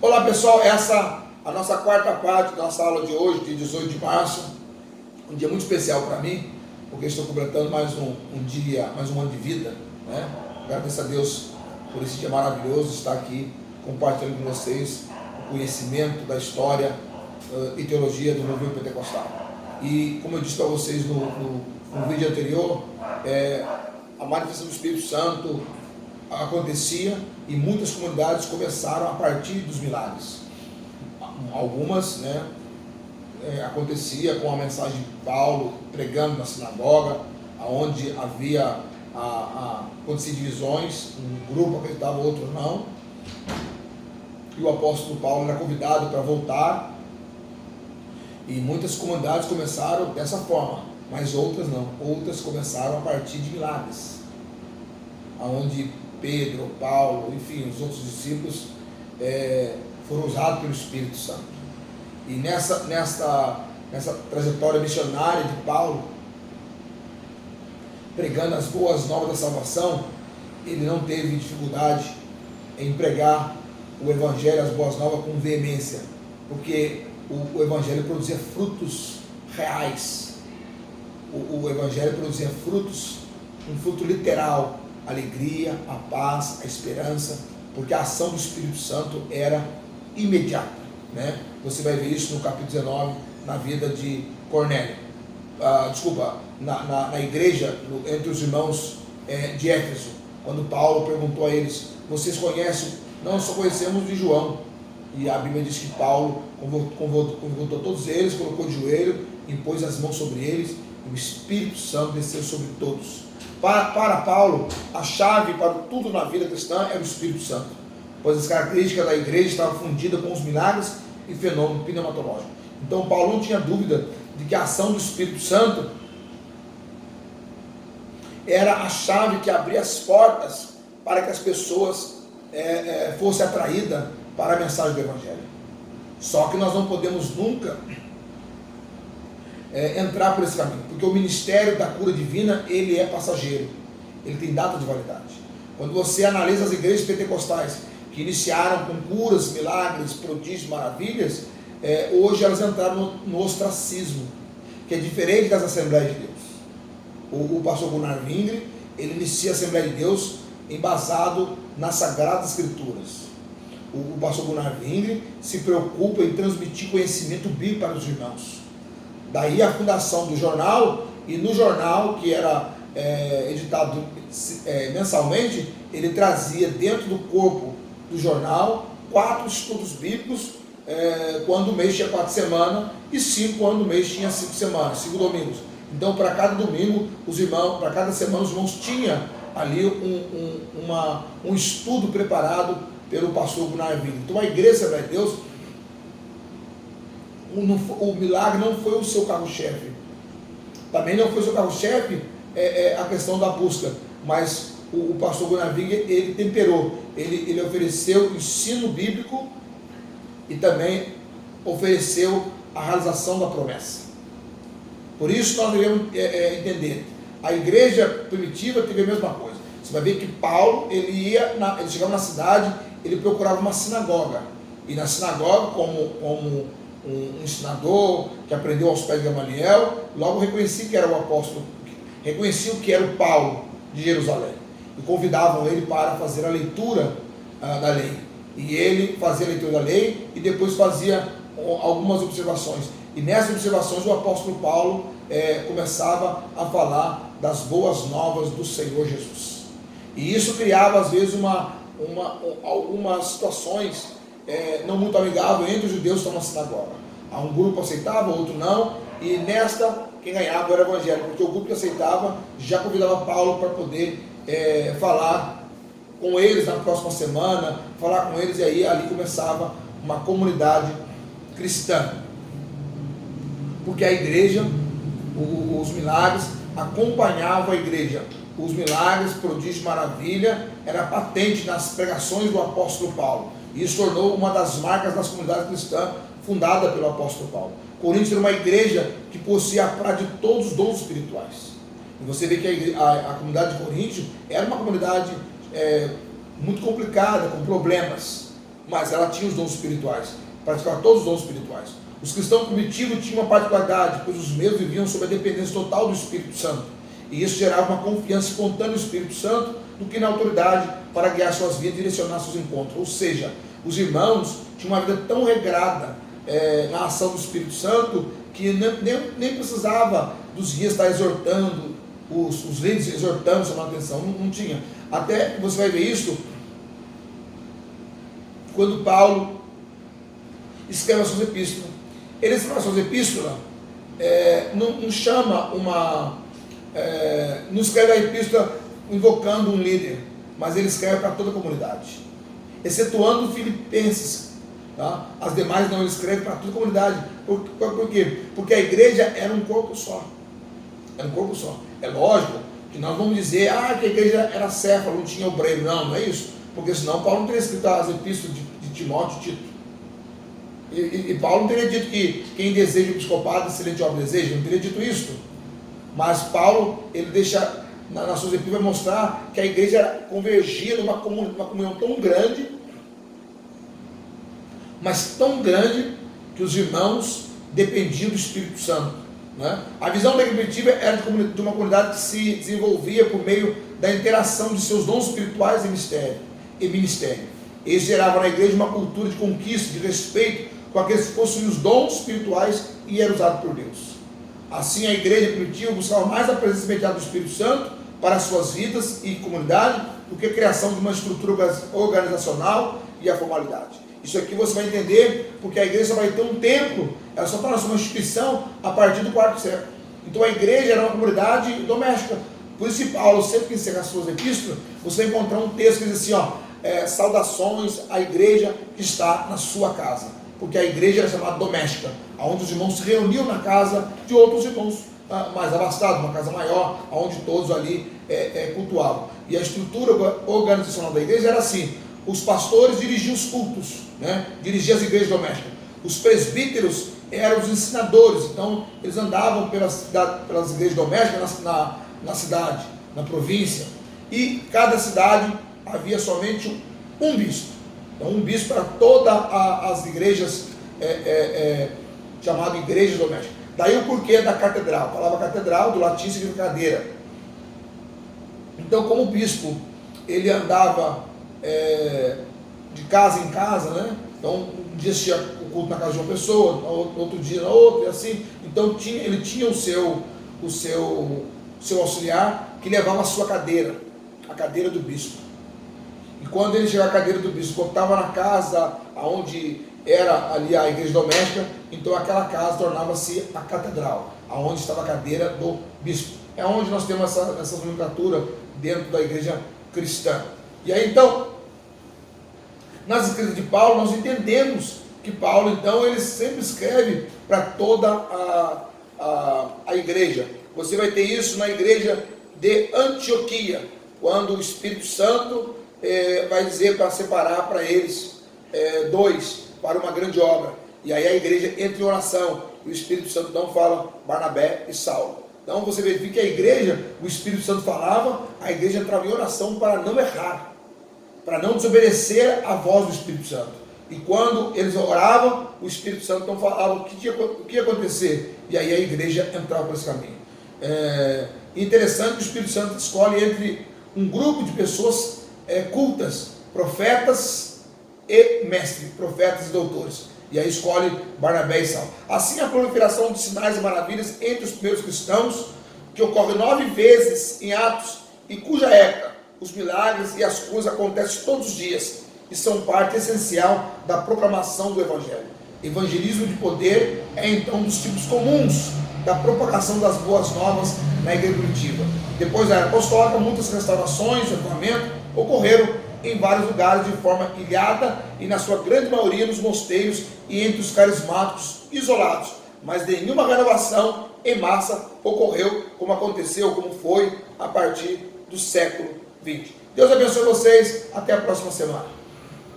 Olá pessoal, essa é a nossa quarta parte da nossa aula de hoje, de 18 de março, um dia muito especial para mim, porque estou completando mais um dia, mais um ano de vida, né? Agradeço a Deus por esse dia maravilhoso, estar aqui compartilhando com vocês o conhecimento da história e teologia do movimento pentecostal. E como eu disse para vocês no vídeo anterior, a manifestação do Espírito Santo acontecia e muitas comunidades começaram a partir dos milagres. Algumas, né, acontecia com a mensagem de Paulo pregando na sinagoga, onde havia aconteciam divisões, um grupo acreditava, outro não, e o apóstolo Paulo era convidado para voltar, e muitas comunidades começaram dessa forma, mas outras não, outras começaram a partir de milagres, onde Pedro, Paulo, enfim, os outros discípulos foram usados pelo Espírito Santo. E nessa trajetória missionária de Paulo, pregando as boas novas da salvação, ele não teve dificuldade em pregar o Evangelho, as boas novas, com veemência, porque o Evangelho produzia frutos reais. O Evangelho produzia frutos, um fruto literal, a alegria, a paz, a esperança, porque a ação do Espírito Santo era imediata, né? Você vai ver isso no capítulo 19, na vida de Cornélio, na igreja, entre os irmãos de Éfeso, quando Paulo perguntou a eles: vocês conhecem? Não, só conhecemos de João. E a Bíblia diz que Paulo convotou todos eles, colocou de joelho, impôs as mãos sobre eles, e o Espírito Santo desceu sobre todos. Para Paulo, a chave para tudo na vida cristã era o Espírito Santo, pois as características da igreja estavam fundidas com os milagres e fenômenos pneumatológicos. Então Paulo não tinha dúvida de que a ação do Espírito Santo era a chave que abria as portas para que as pessoas fossem atraídas para a mensagem do Evangelho. Só que nós não podemos nunca entrar por esse caminho, porque o ministério da cura divina, ele é passageiro, ele tem data de validade. Quando você analisa as igrejas pentecostais que iniciaram com curas, milagres, prodígios, maravilhas, hoje elas entraram no ostracismo, que é diferente das Assembleias de Deus. O pastor Gunnar Wingre, ele inicia a Assembleia de Deus embasado nas Sagradas Escrituras. O pastor Gunnar Wingre se preocupa em transmitir conhecimento bíblico para os irmãos. Daí a fundação do jornal, e no jornal, que era editado mensalmente, ele trazia dentro do corpo do jornal 4 estudos bíblicos, quando o mês tinha 4 semanas, e 5 quando o mês tinha 5 semanas, 5 domingos. Então, para cada domingo, para cada semana, os irmãos tinham ali um estudo preparado pelo pastor Gunnar Wingre. Então, a igreja de Deus, o milagre não foi o seu carro-chefe. Também não foi o seu carro-chefe a questão da busca, mas o pastor Gunnar Wingre, ele temperou, ele ofereceu o ensino bíblico e também ofereceu a realização da promessa. Por isso nós devemos entender, a igreja primitiva teve a mesma coisa. Você vai ver que Paulo, ele chegava na cidade, ele procurava uma sinagoga, e na sinagoga, como um ensinador que aprendeu aos pés de Gamaliel, logo reconhecia que era o apóstolo, reconhecia que era o Paulo de Jerusalém, e convidavam ele para fazer a leitura da lei, e ele fazia a leitura da lei e depois fazia algumas observações, e nessas observações o apóstolo Paulo começava a falar das boas novas do Senhor Jesus, e isso criava às vezes algumas situações não muito amigável entre os judeus que estão na sinagoga. Um grupo aceitava, outro não, e nesta, quem ganhava era o evangelho, porque o grupo que aceitava já convidava Paulo para poder falar com eles na próxima semana, falar com eles, e aí ali começava uma comunidade cristã, porque a igreja, os milagres acompanhavam a igreja. Os milagres, prodígio, maravilha, era patente nas pregações do apóstolo Paulo. E isso tornou uma das marcas das comunidades cristãs fundada pelo apóstolo Paulo. Coríntios era uma igreja que possuía a prática de todos os dons espirituais. E você vê que a comunidade de Coríntios era uma comunidade muito complicada, com problemas. mas ela tinha os dons espirituais, praticava todos os dons espirituais. Os cristãos primitivos tinham uma particularidade, pois os mesmos viviam sob a dependência total do Espírito Santo, e isso gerava uma confiança espontânea no Espírito Santo do que na autoridade para guiar suas vidas e direcionar seus encontros. Ou seja, os irmãos tinham uma vida tão regrada na ação do Espírito Santo que nem precisava dos guias estar exortando, os líderes exortando, chamando a atenção, não tinha. Até você vai ver isso quando Paulo escreve as suas epístolas. Ele escreve as suas epístolas, não chama não escreve a epístola invocando um líder, mas ele escreve para toda a comunidade, excetuando Filipenses, tá? As demais não, ele escreve para toda a comunidade. Por quê? Porque a igreja era um corpo só. Era um corpo só. É lógico que nós vamos dizer que a igreja era céfala, não tinha obreiro. Não é isso. Porque senão Paulo não teria escrito as epístolas de Timóteo e Tito. E Paulo não teria dito que quem deseja o episcopado, excelente obra deseja. Não teria dito isso. Mas Paulo, ele deixa nas suas epístolas mostrar que a igreja era convergia numa comunhão tão grande, mas tão grande, que os irmãos dependiam do Espírito Santo, né? A visão da igreja primitiva era de uma comunidade que se desenvolvia por meio da interação de seus dons espirituais e ministério. Eles geravam na igreja uma cultura de conquista, de respeito com aqueles que possuíam os dons espirituais e eram usados por Deus. Assim, a igreja primitiva buscava mais a presença imediata do Espírito Santo para as suas vidas e comunidade do que a criação de uma estrutura organizacional e a formalidade. Isso aqui você vai entender porque a igreja só vai ter um templo, ela só torna-se uma instituição a partir do quarto século. Então a igreja era uma comunidade doméstica. Por isso que Paulo, sempre que encerra as suas epístolas, você vai encontrar um texto que diz assim, saudações à igreja que está na sua casa. Porque a igreja era chamada doméstica, onde os irmãos se reuniam na casa de outros irmãos mais abastados, uma casa maior, onde todos ali cultuavam. E a estrutura organizacional da igreja era assim: os pastores dirigiam os cultos, né? Dirigiam as igrejas domésticas. Os presbíteros eram os ensinadores, então eles andavam pelas igrejas domésticas na cidade, na província, e cada cidade havia somente um bispo. Então, um bispo para todas as igrejas, chamado igrejas domésticas. Daí o porquê da catedral. A palavra catedral, do latim, significa cadeira. Então, como o bispo, ele andava de casa em casa, né? Então, um dia tinha o culto na casa de uma pessoa, outro dia na outra, e assim. Então, ele tinha o seu auxiliar, que levava a sua cadeira, a cadeira do bispo. E quando ele chegava à cadeira do bispo, botava na casa onde era ali a igreja doméstica, então aquela casa tornava-se a catedral, aonde estava a cadeira do bispo. É onde nós temos essa nomenclatura dentro da igreja cristã. E aí então, nas escritas de Paulo, nós entendemos que Paulo, então, ele sempre escreve para toda a igreja. Você vai ter isso na igreja de Antioquia, quando o Espírito Santo vai dizer para separar para eles dois, para uma grande obra. E aí a igreja entra em oração, e o Espírito Santo então fala Barnabé e Saulo. Então você verifica que a igreja, o Espírito Santo falava, a igreja entrava em oração para não errar, para não desobedecer a voz do Espírito Santo. E quando eles oravam, o Espírito Santo então falava o que ia acontecer, e aí a igreja entrava por esse caminho. Interessante que o Espírito Santo escolhe entre um grupo de pessoas cultas, profetas e mestres, profetas e doutores. E aí escolhe Barnabé e Saulo. Assim, a proliferação de sinais e maravilhas entre os primeiros cristãos, que ocorre 9 vezes em Atos, e cuja época os milagres e as curas acontecem todos os dias, e são parte essencial da proclamação do Evangelho. Evangelismo de poder é então um dos tipos comuns da propagação das boas novas na igreja primitiva. Depois da era apostólica, muitas restaurações e avivamento ocorreram em vários lugares de forma ilhada e na sua grande maioria nos mosteiros e entre os carismáticos isolados, mas nenhuma renovação em massa ocorreu como aconteceu, como foi a partir do século XX. Deus abençoe vocês, até a próxima semana.